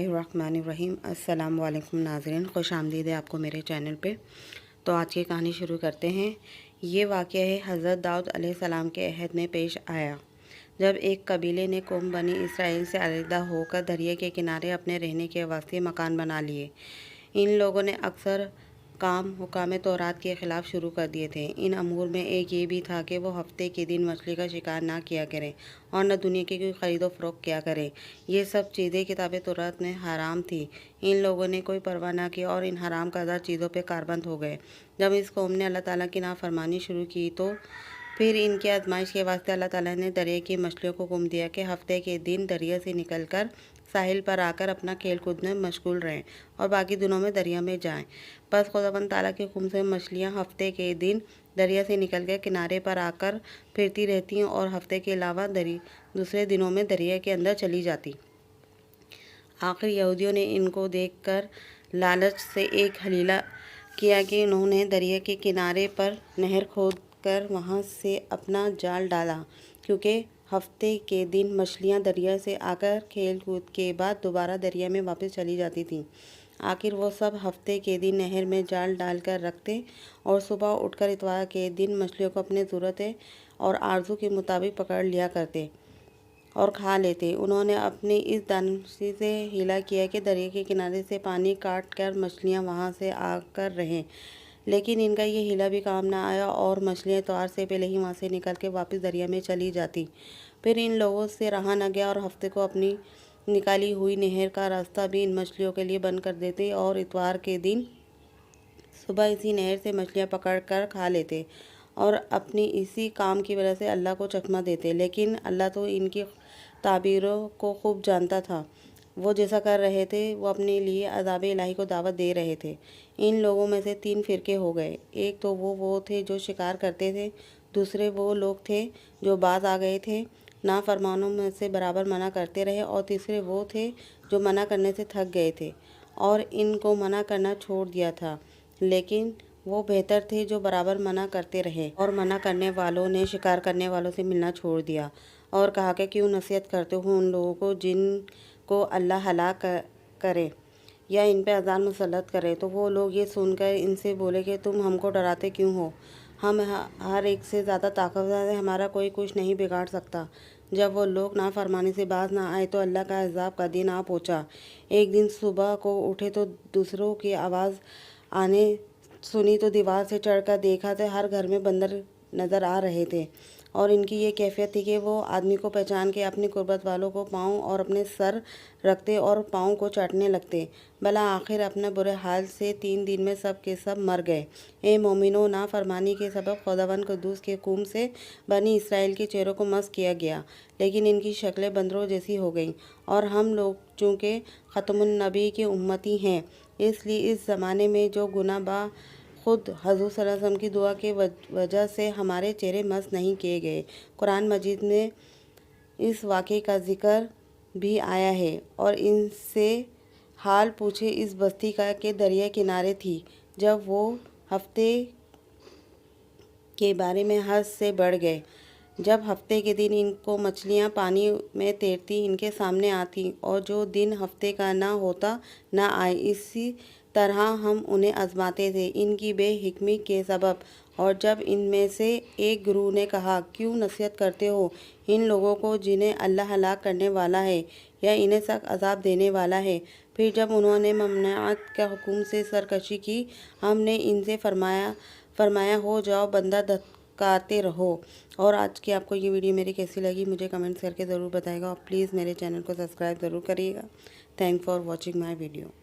रहमानिर्रहीम। अस्सलाम वालेकुम नाज़रीन, खुश आमदीद है आपको मेरे चैनल पे। तो आज की कहानी शुरू करते हैं। ये वाक़या है हज़रत दाऊद अलैहिस्सलाम के अहद में पेश आया, जब एक कबीले ने कौम बनी इसराइल से अलहदा होकर दरिया के किनारे अपने रहने के वास्ते मकान बना लिए। इन लोगों ने अक्सर काम हुकाम तौरात के ख़िलाफ़ शुरू कर दिए थे। इन अमूर में एक ये भी था कि वो हफ्ते के दिन मछली का शिकार ना किया करें और न दुनिया की कोई ख़रीदो फ़रोख्त किया करें। ये सब चीज़ें किताब तौरात में हराम थी। इन लोगों ने कोई परवाह ना की और इन हराम करदा चीज़ों पे कारबंद हो गए। जब इस कौम ने अल्लाह ताला की नाफरमानी शुरू की तो फिर इनकी आजमाइश के वास्ते अल्लाह ताला ने दरिया की मछलियों को हुक्म दिया कि हफ्ते के दिन दरिया से निकलकर साहिल पर आकर अपना खेल कूद में मशगूल रहें और बाकी दिनों में दरिया में जाएं। बस खुदावंद ताला के हुक्म से मछलियां हफ्ते के दिन दरिया से निकलकर किनारे पर आकर फिरती रहती और हफ्ते के अलावा दूसरे दिनों में दरिया के अंदर चली जाती। आखिर यहूदियों ने इनको देखकर लालच से एक हलीला किया कि उन्होंने दरिया के किनारे पर नहर खोद कर वहाँ से अपना जाल डाला, क्योंकि हफ्ते के दिन मछलियाँ दरिया से आकर खेल कूद के बाद दोबारा दरिया में वापस चली जाती थीं। आखिर वो सब हफ्ते के दिन नहर में जाल डालकर रखते और सुबह उठकर इतवार के दिन मछलियों को अपने ज़रूरत और आरज़ू के मुताबिक पकड़ लिया करते और खा लेते। उन्होंने अपनी इस दानशी से हीला किया कि दरिया के किनारे से पानी काट कर मछलियाँ वहाँ से आकर रहें, लेकिन इनका ये हीला भी काम ना आया और मछलियाँ इतवार से पहले ही वहाँ से निकल के वापस दरिया में चली जाती। फिर इन लोगों से रहा न गया और हफ्ते को अपनी निकाली हुई नहर का रास्ता भी इन मछलियों के लिए बंद कर देते और इतवार के दिन सुबह इसी नहर से मछलियाँ पकड़ कर खा लेते और अपनी इसी काम की वजह से अल्लाह को चकमा देते। लेकिन अल्लाह तो इनकी ताबीरों को खूब जानता था। वो जैसा कर रहे थे वो अपने लिए अज़ाब इलाही को दावत दे रहे थे। इन लोगों में से 3 फ़िरके हो गए। एक तो वो थे जो शिकार करते थे, दूसरे वो लोग थे जो बाज आ गए थे, नाफरमानों में से बराबर मना करते रहे, और तीसरे वो थे जो मना करने से थक गए थे और इनको मना करना छोड़ दिया था। लेकिन वो बेहतर थे जो बराबर मना करते रहे और मना करने वालों ने शिकार करने वालों से मिलना छोड़ दिया और कहा कि क्यों नसीहत करते हो उन लोगों को जिनको अल्लाह हलाक करे या इन पे अजान मुसल्लत करे। तो वो लोग ये सुनकर इनसे बोले कि तुम हमको डराते क्यों हो? हम हर एक से ज़्यादा ताकतवर है, हमारा कोई कुछ नहीं बिगाड़ सकता। जब वो लोग नाफरमानी से बाज ना आए तो अल्लाह का अज़ाब का दिन आ पहुँचा। एक दिन सुबह को उठे तो दूसरों की आवाज़ आने सुनी तो दीवार से चढ़कर देखा तो हर घर में बंदर नज़र आ रहे थे और इनकी ये कैफियत थी कि वो आदमी को पहचान के अपनी कुर्बत वालों को पाँव और अपने सर रखते और पाँव को चाटने लगते। भला आखिर अपने बुरे हाल से 3 दिन में सब के सब मर गए। ए मोमिनो, नाफरमानी के सबब खुदावंद कुद्दूस के हुक्म से बनी इसराइल के चेहरों को मस किया गया, लेकिन इनकी शक्लें बंदरों जैसी हो गईं। और हम लोग चूँकि ख़त्मुन नबी के उम्मती हैं, इसलिए इस ज़माने में जो गुनाह बा खुद हज़ूर सल्लल्लाहु अलैहि वसल्लम की दुआ के वजह से हमारे चेहरे मस नहीं किए गए। कुरान मजीद में इस वाक़े का ज़िक्र भी आया है और इनसे हाल पूछे इस बस्ती का कि दरिया किनारे थी, जब वो हफ्ते के बारे में हद से बढ़ गए। जब हफ्ते के दिन इनको मछलियाँ पानी में तैरती इनके सामने आती और जो दिन हफ्ते का ना होता ना आए, इसी तरह हम उन्हें आजमाते थे इनकी बेहिक्मी के सबब। और जब इनमें से एक गुरु ने कहा, क्यों नसीहत करते हो इन लोगों को जिन्हें अल्लाह हलाक करने वाला है या इन्हें सख्त अजाब देने वाला है? फिर जब उन्होंने ममनुआत के हुक्म से सरकशी की, हमने इनसे फरमाया हो जाओ, बंदा धत्कारते रहो। और आज की आपको ये वीडियो मेरी कैसी लगी मुझे कमेंट्स करके ज़रूर बताइएगा और प्लीज़ मेरे चैनल को सब्सक्राइब ज़रूर करिएगा। Thank for watching my video.